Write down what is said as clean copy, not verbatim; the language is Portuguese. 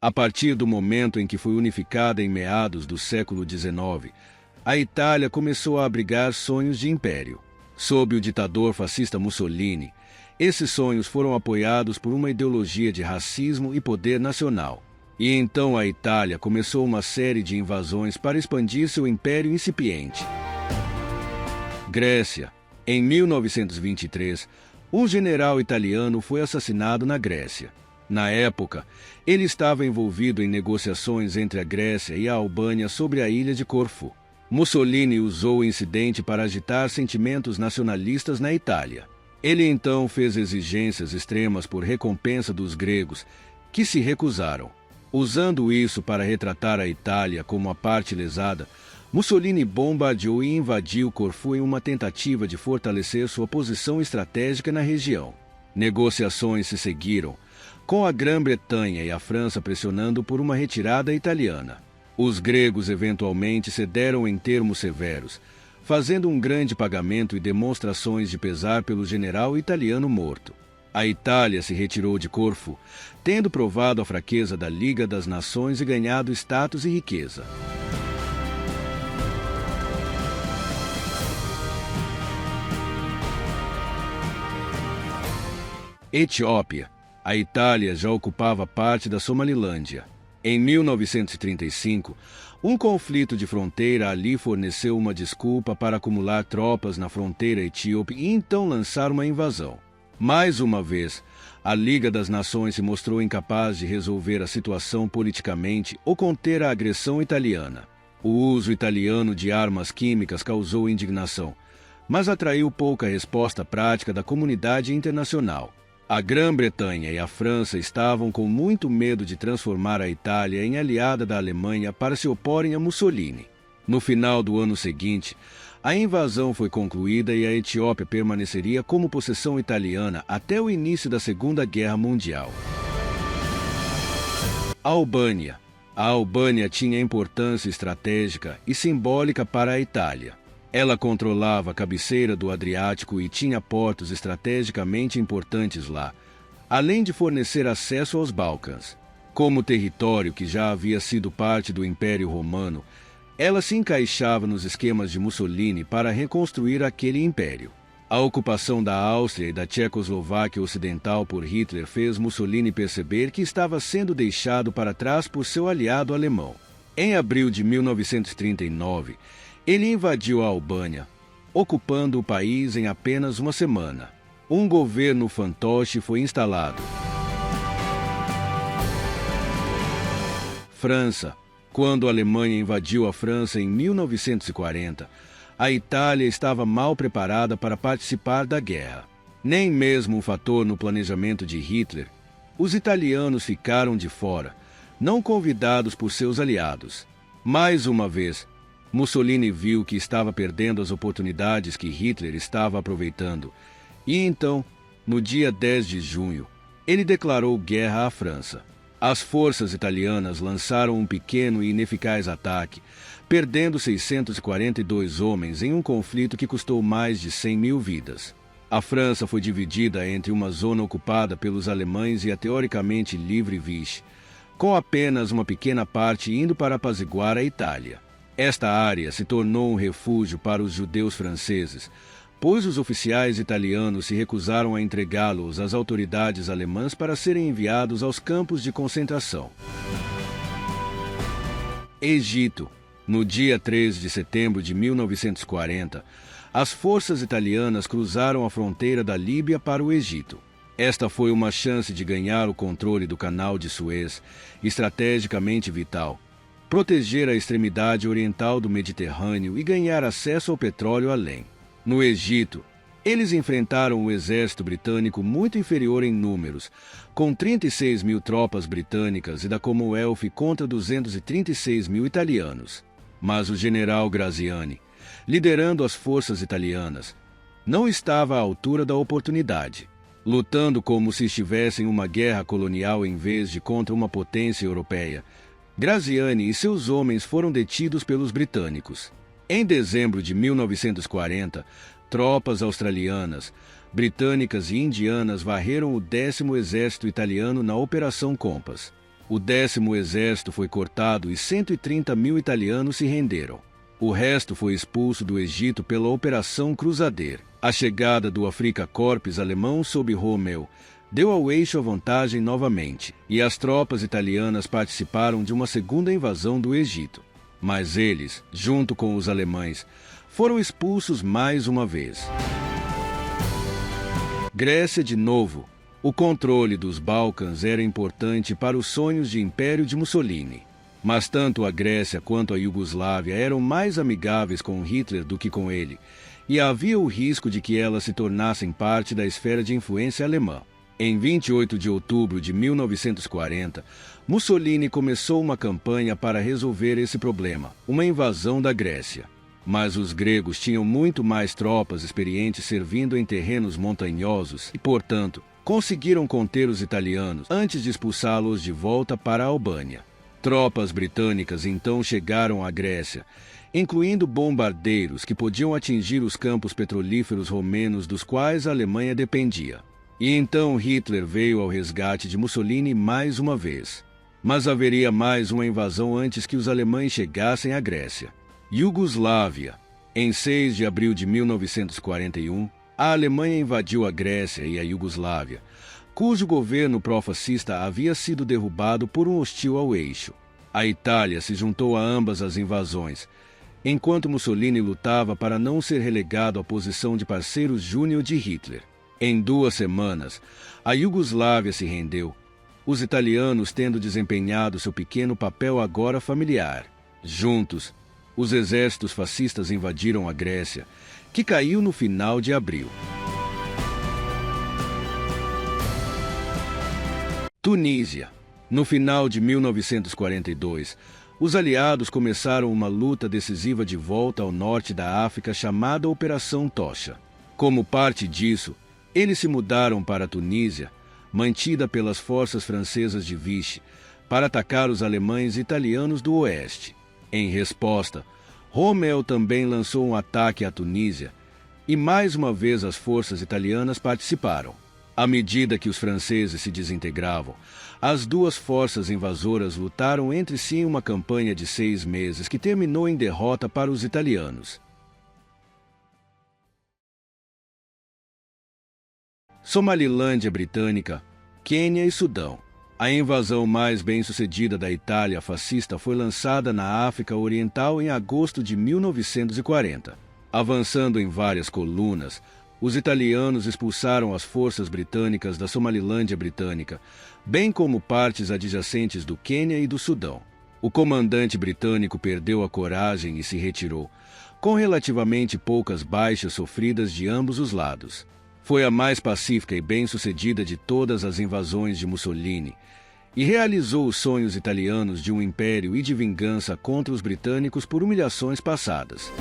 A partir do momento em que foi unificada em meados do século XIX, a Itália começou a abrigar sonhos de império. Sob o ditador fascista Mussolini, esses sonhos foram apoiados por uma ideologia de racismo e poder nacional. E então a Itália começou uma série de invasões para expandir seu império incipiente. Grécia. Em 1923, um general italiano foi assassinado na Grécia. Na época, ele estava envolvido em negociações entre a Grécia e a Albânia sobre a ilha de Corfu. Mussolini usou o incidente para agitar sentimentos nacionalistas na Itália. Ele então fez exigências extremas por recompensa dos gregos, que se recusaram. Usando isso para retratar a Itália como a parte lesada, Mussolini bombardeou e invadiu Corfu em uma tentativa de fortalecer sua posição estratégica na região. Negociações se seguiram, com a Grã-Bretanha e a França pressionando por uma retirada italiana. Os gregos eventualmente cederam em termos severos, fazendo um grande pagamento e demonstrações de pesar pelo general italiano morto. A Itália se retirou de Corfu, tendo provado a fraqueza da Liga das Nações e ganhado status e riqueza. Etiópia. A Itália já ocupava parte da Somalilândia. Em 1935, um conflito de fronteira ali forneceu uma desculpa para acumular tropas na fronteira etíope e então lançar uma invasão. Mais uma vez, a Liga das Nações se mostrou incapaz de resolver a situação politicamente ou conter a agressão italiana. O uso italiano de armas químicas causou indignação, mas atraiu pouca resposta prática da comunidade internacional. A Grã-Bretanha e a França estavam com muito medo de transformar a Itália em aliada da Alemanha para se oporem a Mussolini. No final do ano seguinte, a invasão foi concluída e a Etiópia permaneceria como possessão italiana até o início da Segunda Guerra Mundial. Albânia. A Albânia tinha importância estratégica e simbólica para a Itália. Ela controlava a cabeceira do Adriático e tinha portos estrategicamente importantes lá, além de fornecer acesso aos Balcãs. Como território que já havia sido parte do Império Romano, ela se encaixava nos esquemas de Mussolini para reconstruir aquele império. A ocupação da Áustria e da Tchecoslováquia Ocidental por Hitler fez Mussolini perceber que estava sendo deixado para trás por seu aliado alemão. Em abril de 1939, ele invadiu a Albânia, ocupando o país em apenas uma semana. Um governo fantoche foi instalado. França. Quando a Alemanha invadiu a França em 1940, a Itália estava mal preparada para participar da guerra. Nem mesmo um fator no planejamento de Hitler, os italianos ficaram de fora, não convidados por seus aliados. Mais uma vez, Mussolini viu que estava perdendo as oportunidades que Hitler estava aproveitando, e então, no dia 10 de junho, ele declarou guerra à França. As forças italianas lançaram um pequeno e ineficaz ataque, perdendo 642 homens em um conflito que custou mais de 100 mil vidas. A França foi dividida entre uma zona ocupada pelos alemães e a teoricamente livre Vichy, com apenas uma pequena parte indo para apaziguar a Itália. Esta área se tornou um refúgio para os judeus franceses, pois os oficiais italianos se recusaram a entregá-los às autoridades alemãs para serem enviados aos campos de concentração. Egito. No dia 3 de setembro de 1940, as forças italianas cruzaram a fronteira da Líbia para o Egito. Esta foi uma chance de ganhar o controle do Canal de Suez, estrategicamente vital, proteger a extremidade oriental do Mediterrâneo e ganhar acesso ao petróleo além. No Egito, eles enfrentaram um exército britânico muito inferior em números, com 36 mil tropas britânicas e da Commonwealth contra 236 mil italianos. Mas o general Graziani, liderando as forças italianas, não estava à altura da oportunidade. Lutando como se estivesse em uma guerra colonial em vez de contra uma potência europeia, Graziani e seus homens foram detidos pelos britânicos. Em dezembro de 1940, tropas australianas, britânicas e indianas varreram o 10º Exército Italiano na Operação Compass. O 10º exército foi cortado e 130 mil italianos se renderam. O resto foi expulso do Egito pela Operação Crusader. A chegada do Afrika Korps alemão sob Rommel deu ao eixo a vantagem novamente, e as tropas italianas participaram de uma segunda invasão do Egito. Mas eles, junto com os alemães, foram expulsos mais uma vez. Grécia de novo. O controle dos Balcãs era importante para os sonhos de império de Mussolini. Mas tanto a Grécia quanto a Iugoslávia eram mais amigáveis com Hitler do que com ele, e havia o risco de que elas se tornassem parte da esfera de influência alemã. Em 28 de outubro de 1940, Mussolini começou uma campanha para resolver esse problema, uma invasão da Grécia. Mas os gregos tinham muito mais tropas experientes servindo em terrenos montanhosos e, portanto, conseguiram conter os italianos antes de expulsá-los de volta para a Albânia. Tropas britânicas então chegaram à Grécia, incluindo bombardeiros que podiam atingir os campos petrolíferos romenos dos quais a Alemanha dependia. E então Hitler veio ao resgate de Mussolini mais uma vez. Mas haveria mais uma invasão antes que os alemães chegassem à Grécia. Iugoslávia. Em 6 de abril de 1941, a Alemanha invadiu a Grécia e a Iugoslávia, cujo governo pró-fascista havia sido derrubado por um hostil ao eixo. A Itália se juntou a ambas as invasões, enquanto Mussolini lutava para não ser relegado à posição de parceiro júnior de Hitler. Em 2 semanas, a Iugoslávia se rendeu, os italianos tendo desempenhado seu pequeno papel agora familiar. Juntos, os exércitos fascistas invadiram a Grécia, que caiu no final de abril. Tunísia. No final de 1942, os aliados começaram uma luta decisiva de volta ao norte da África chamada Operação Tocha. Como parte disso, eles se mudaram para a Tunísia, mantida pelas forças francesas de Vichy, para atacar os alemães e italianos do oeste. Em resposta, Rommel também lançou um ataque à Tunísia, e mais uma vez as forças italianas participaram. À medida que os franceses se desintegravam, as duas forças invasoras lutaram entre si em uma campanha de 6 meses que terminou em derrota para os italianos. Somalilândia Britânica, Quênia e Sudão. A invasão mais bem-sucedida da Itália fascista foi lançada na África Oriental em agosto de 1940. Avançando em várias colunas, os italianos expulsaram as forças britânicas da Somalilândia Britânica, bem como partes adjacentes do Quênia e do Sudão. O comandante britânico perdeu a coragem e se retirou, com relativamente poucas baixas sofridas de ambos os lados. Foi a mais pacífica e bem-sucedida de todas as invasões de Mussolini e realizou os sonhos italianos de um império e de vingança contra os britânicos por humilhações passadas.